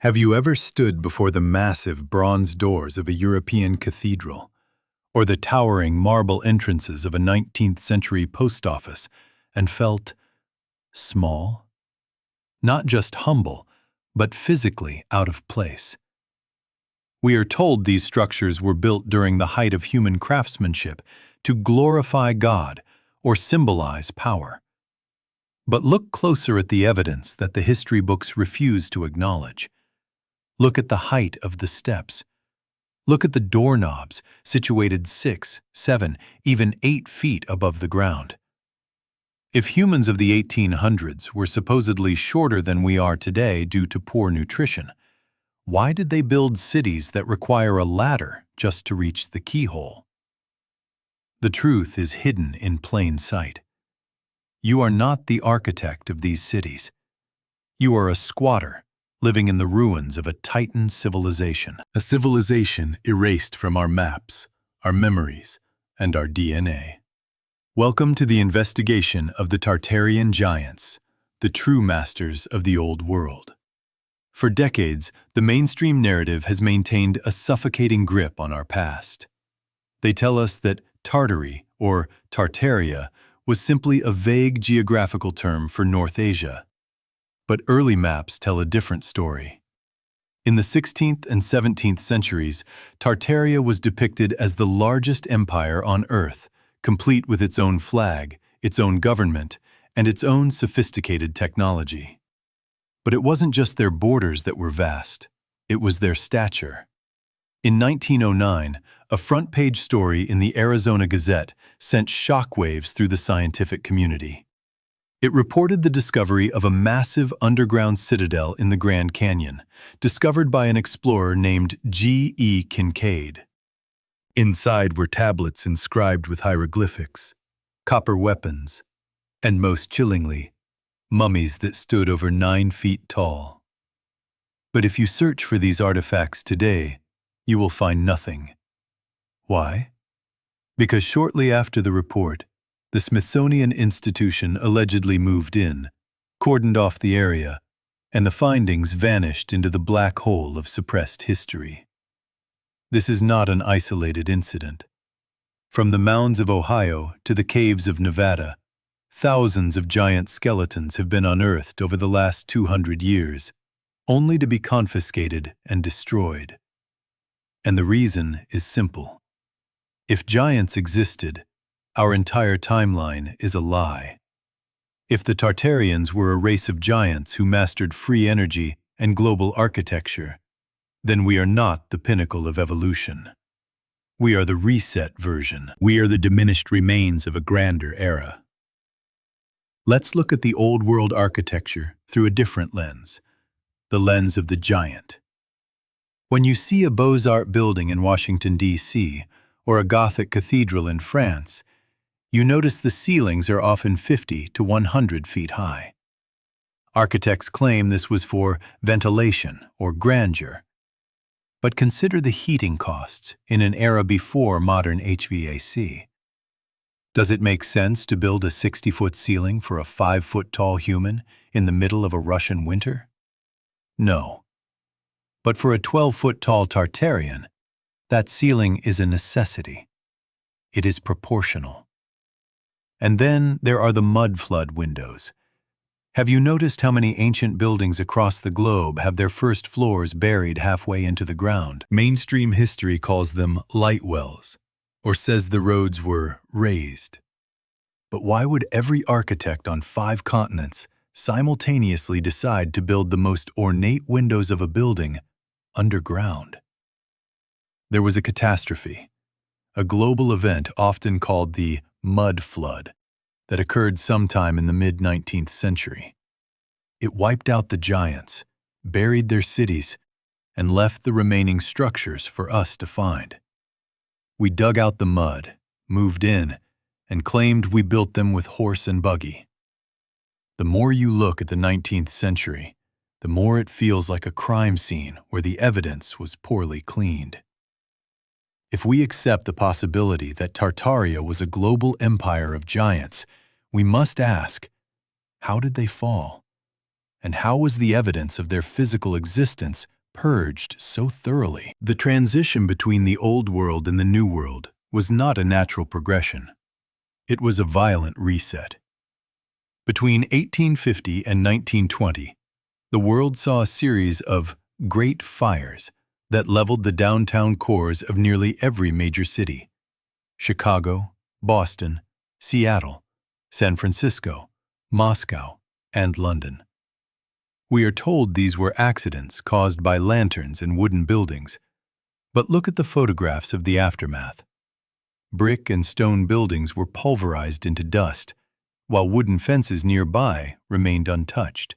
Have you ever stood before the massive bronze doors of a European cathedral, or the towering marble entrances of a 19th century post office, and felt small? Not just humble, but physically out of place. We are told these structures were built during the height of human craftsmanship to glorify God or symbolize power. But look closer at the evidence that the history books refuse to acknowledge. Look at the height of the steps. Look at the doorknobs, situated 6, 7, even 8 feet above the ground. If humans of the 1800s were supposedly shorter than we are today due to poor nutrition, why did they build cities that require a ladder just to reach the keyhole? The truth is hidden in plain sight. You are not the architect of these cities. You are a squatter living in the ruins of a Titan civilization. A civilization erased from our maps, our memories, and our DNA. Welcome to the investigation of the Tartarian giants, the true masters of the old world. For decades, the mainstream narrative has maintained a suffocating grip on our past. They tell us that Tartary, or Tartaria, was simply a vague geographical term for North Asia. But early maps tell a different story. In the 16th and 17th centuries, Tartaria was depicted as the largest empire on Earth, complete with its own flag, its own government, and its own sophisticated technology. But it wasn't just their borders that were vast, it was their stature. In 1909, a front-page story in the Arizona Gazette sent shockwaves through the scientific community. It reported the discovery of a massive underground citadel in the Grand Canyon, discovered by an explorer named G.E. Kincaid. Inside were tablets inscribed with hieroglyphics, copper weapons, and most chillingly, mummies that stood over 9 feet tall. But if you search for these artifacts today, you will find nothing. Why? Because shortly after the report, the Smithsonian Institution allegedly moved in, cordoned off the area, and the findings vanished into the black hole of suppressed history. This is not an isolated incident. From the mounds of Ohio to the caves of Nevada, thousands of giant skeletons have been unearthed over the last 200 years, only to be confiscated and destroyed. And the reason is simple. If giants existed, our entire timeline is a lie. If the Tartarians were a race of giants who mastered free energy and global architecture, then we are not the pinnacle of evolution. We are the reset version. We are the diminished remains of a grander era. Let's look at the old world architecture through a different lens, the lens of the giant. When you see a Beaux-Arts building in Washington, D.C., or a Gothic cathedral in France, you notice the ceilings are often 50 to 100 feet high. Architects claim this was for ventilation or grandeur. But consider the heating costs in an era before modern HVAC. Does it make sense to build a 60-foot ceiling for a 5-foot-tall human in the middle of a Russian winter? No. But for a 12-foot-tall Tartarian, that ceiling is a necessity. It is proportional. And then there are the mud flood windows. Have you noticed how many ancient buildings across the globe have their first floors buried halfway into the ground? Mainstream history calls them light wells, or says the roads were raised. But why would every architect on 5 continents simultaneously decide to build the most ornate windows of a building underground? There was a catastrophe, a global event often called the mud flood, that occurred sometime in the mid-19th century. It wiped out the giants, buried their cities, and left the remaining structures for us to find. We dug out the mud, moved in, and claimed we built them with horse and buggy. The more you look at the 19th century, the more it feels like a crime scene where the evidence was poorly cleaned. If we accept the possibility that Tartaria was a global empire of giants, we must ask, how did they fall? And how was the evidence of their physical existence purged so thoroughly? The transition between the Old World and the New World was not a natural progression. It was a violent reset. Between 1850 and 1920, the world saw a series of great fires that leveled the downtown cores of nearly every major city: Chicago, Boston, Seattle, San Francisco, Moscow, and London. We are told these were accidents caused by lanterns and wooden buildings, but look at the photographs of the aftermath. Brick and stone buildings were pulverized into dust, while wooden fences nearby remained untouched.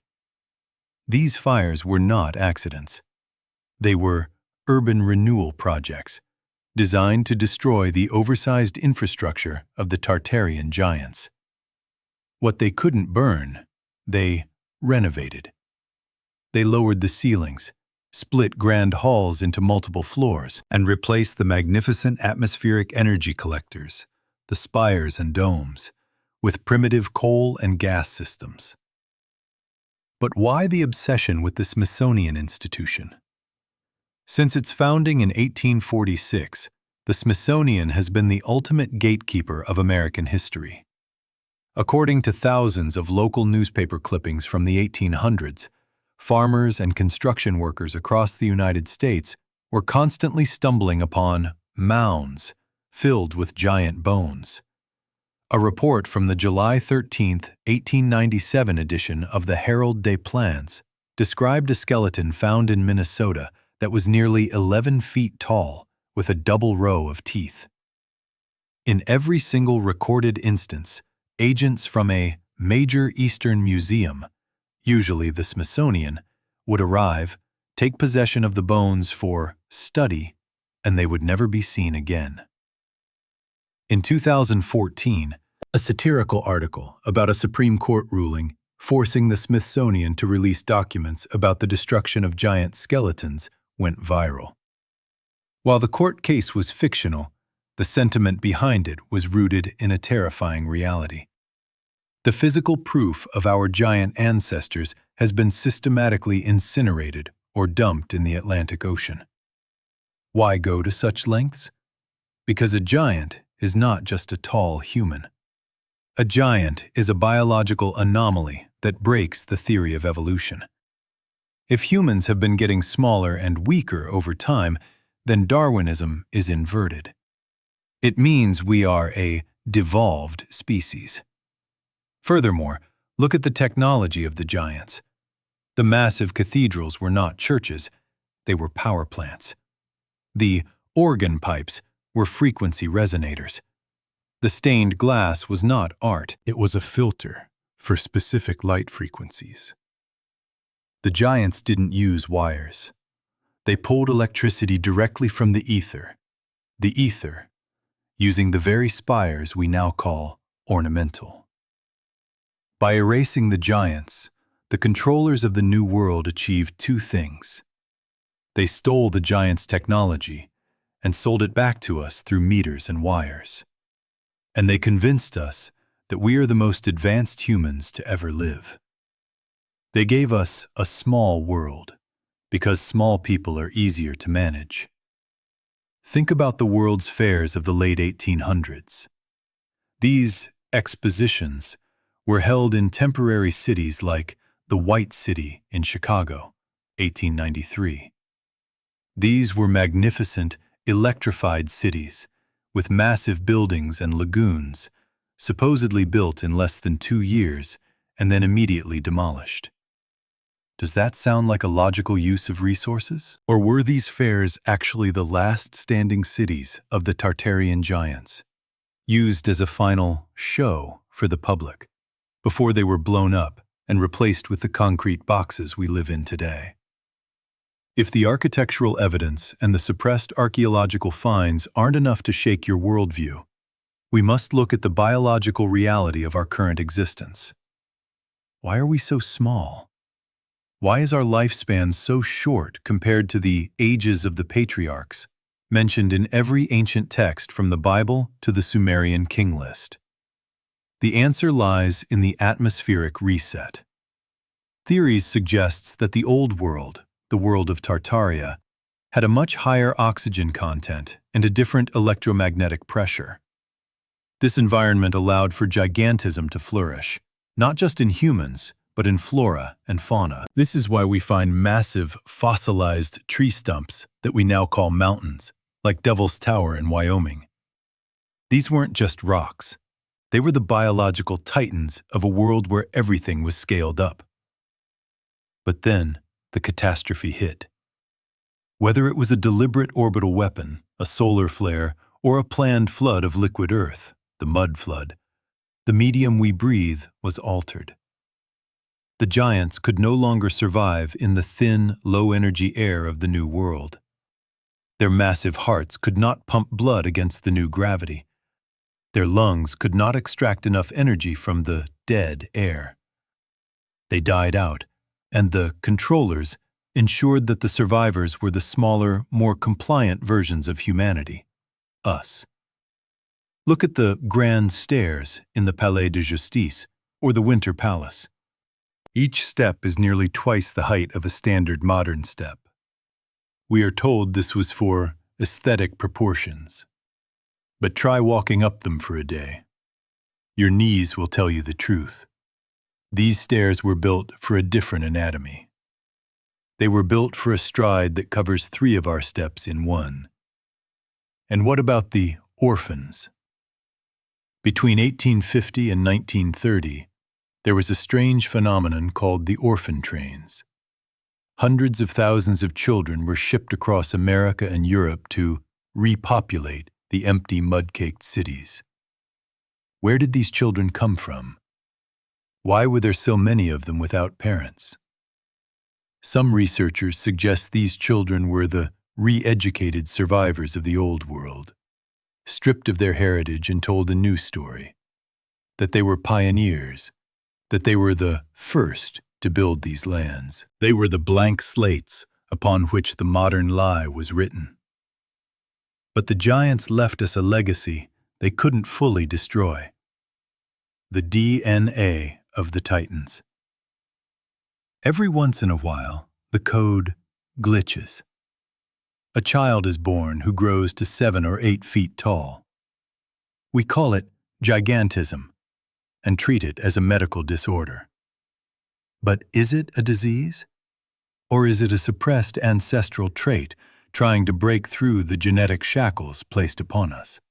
These fires were not accidents. They were urban renewal projects, designed to destroy the oversized infrastructure of the Tartarian giants. What they couldn't burn, they renovated. They lowered the ceilings, split grand halls into multiple floors, and replaced the magnificent atmospheric energy collectors, the spires and domes, with primitive coal and gas systems. But why the obsession with the Smithsonian Institution? Since its founding in 1846, the Smithsonian has been the ultimate gatekeeper of American history. According to thousands of local newspaper clippings from the 1800s, farmers and construction workers across the United States were constantly stumbling upon mounds filled with giant bones. A report from the July 13, 1897 edition of the Herald des Plains described a skeleton found in Minnesota that was nearly 11 feet tall, with a double row of teeth. In every single recorded instance, agents from a major Eastern museum, usually the Smithsonian, would arrive, take possession of the bones for study, and they would never be seen again. In 2014, a satirical article about a Supreme Court ruling forcing the Smithsonian to release documents about the destruction of giant skeletons went viral. While the court case was fictional, the sentiment behind it was rooted in a terrifying reality. The physical proof of our giant ancestors has been systematically incinerated or dumped in the Atlantic Ocean. Why go to such lengths? Because a giant is not just a tall human. A giant is a biological anomaly that breaks the theory of evolution. If humans have been getting smaller and weaker over time, then Darwinism is inverted. It means we are a devolved species. Furthermore, look at the technology of the giants. The massive cathedrals were not churches, they were power plants. The organ pipes were frequency resonators. The stained glass was not art, it was a filter for specific light frequencies. The giants didn't use wires. They pulled electricity directly from the ether, using the very spires we now call ornamental. By erasing the giants, the controllers of the New World achieved two things. They stole the giants' technology and sold it back to us through meters and wires. And they convinced us that we are the most advanced humans to ever live. They gave us a small world, because small people are easier to manage. Think about the World's Fairs of the late 1800s. These expositions were held in temporary cities like the White City in Chicago, 1893. These were magnificent, electrified cities with massive buildings and lagoons, supposedly built in less than 2 years and then immediately demolished. Does that sound like a logical use of resources? Or were these fairs actually the last standing cities of the Tartarian giants, used as a final show for the public, before they were blown up and replaced with the concrete boxes we live in today? If the architectural evidence and the suppressed archaeological finds aren't enough to shake your worldview, we must look at the biological reality of our current existence. Why are we so small? Why is our lifespan so short compared to the ages of the patriarchs, mentioned in every ancient text from the Bible to the Sumerian king list? The answer lies in the atmospheric reset. Theories suggests that the old world, the world of Tartaria, had a much higher oxygen content and a different electromagnetic pressure. This environment allowed for gigantism to flourish, not just in humans, but in flora and fauna. This is why we find massive, fossilized tree stumps that we now call mountains, like Devil's Tower in Wyoming. These weren't just rocks. They were the biological titans of a world where everything was scaled up. But then, the catastrophe hit. Whether it was a deliberate orbital weapon, a solar flare, or a planned flood of liquid earth, the mud flood, the medium we breathe was altered. The giants could no longer survive in the thin, low-energy air of the new world. Their massive hearts could not pump blood against the new gravity. Their lungs could not extract enough energy from the dead air. They died out, and the controllers ensured that the survivors were the smaller, more compliant versions of humanity, us. Look at the grand stairs in the Palais de Justice or the Winter Palace. Each step is nearly twice the height of a standard modern step. We are told this was for aesthetic proportions. But try walking up them for a day. Your knees will tell you the truth. These stairs were built for a different anatomy. They were built for a stride that covers 3 of our steps in one. And what about the orphans? Between 1850 and 1930, there was a strange phenomenon called the orphan trains. Hundreds of thousands of children were shipped across America and Europe to repopulate the empty mud-caked cities. Where did these children come from? Why were there so many of them without parents? Some researchers suggest these children were the re-educated survivors of the old world, stripped of their heritage and told a new story, that they were pioneers, that they were the first to build these lands. They were the blank slates upon which the modern lie was written. But the giants left us a legacy they couldn't fully destroy. The DNA of the Titans. Every once in a while, the code glitches. A child is born who grows to 7 or 8 feet tall. We call it gigantism and treat it as a medical disorder. But is it a disease? Or is it a suppressed ancestral trait trying to break through the genetic shackles placed upon us?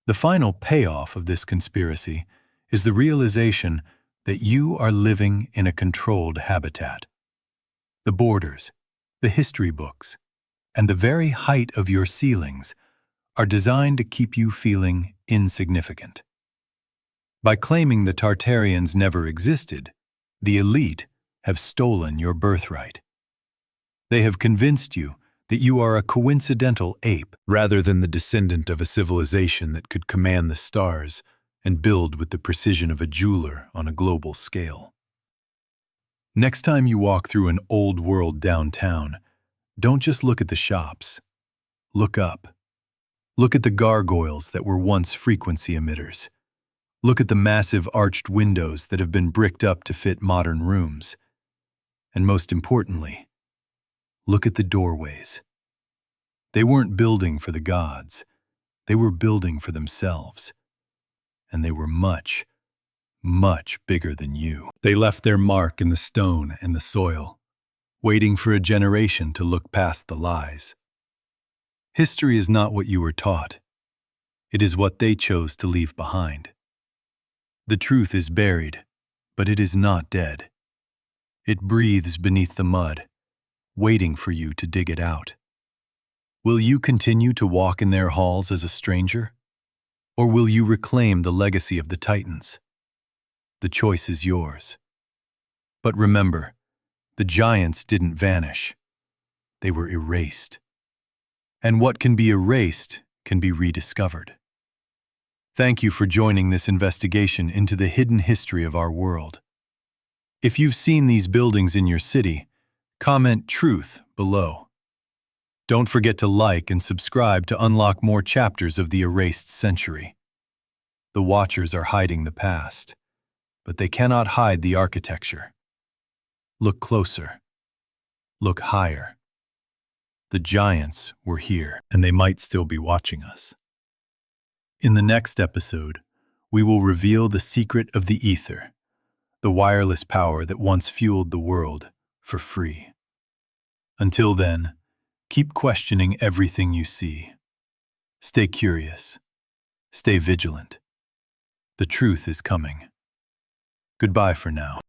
The final payoff of this conspiracy is the realization that you are living in a controlled habitat. The borders, the history books, and the very height of your ceilings are designed to keep you feeling insignificant. By claiming the Tartarians never existed, the elite have stolen your birthright. They have convinced you that you are a coincidental ape rather than the descendant of a civilization that could command the stars and build with the precision of a jeweler on a global scale. Next time you walk through an old world downtown, don't just look at the shops. Look up. Look at the gargoyles that were once frequency emitters. Look at the massive arched windows that have been bricked up to fit modern rooms. And most importantly, look at the doorways. They weren't building for the gods. They were building for themselves. And they were much, much bigger than you. They left their mark in the stone and the soil, waiting for a generation to look past the lies. History is not what you were taught. It is what they chose to leave behind. The truth is buried, but it is not dead. It breathes beneath the mud, waiting for you to dig it out. Will you continue to walk in their halls as a stranger? Or will you reclaim the legacy of the Titans? The choice is yours. But remember, the giants didn't vanish. They were erased. And what can be erased can be rediscovered. Thank you for joining this investigation into the hidden history of our world. If you've seen these buildings in your city, comment truth below. Don't forget to like and subscribe to unlock more chapters of the erased century. The Watchers are hiding the past, but they cannot hide the architecture. Look closer. Look higher. The giants were here, and they might still be watching us. In the next episode, we will reveal the secret of the ether, the wireless power that once fueled the world for free. Until then, keep questioning everything you see. Stay curious. Stay vigilant. The truth is coming. Goodbye for now.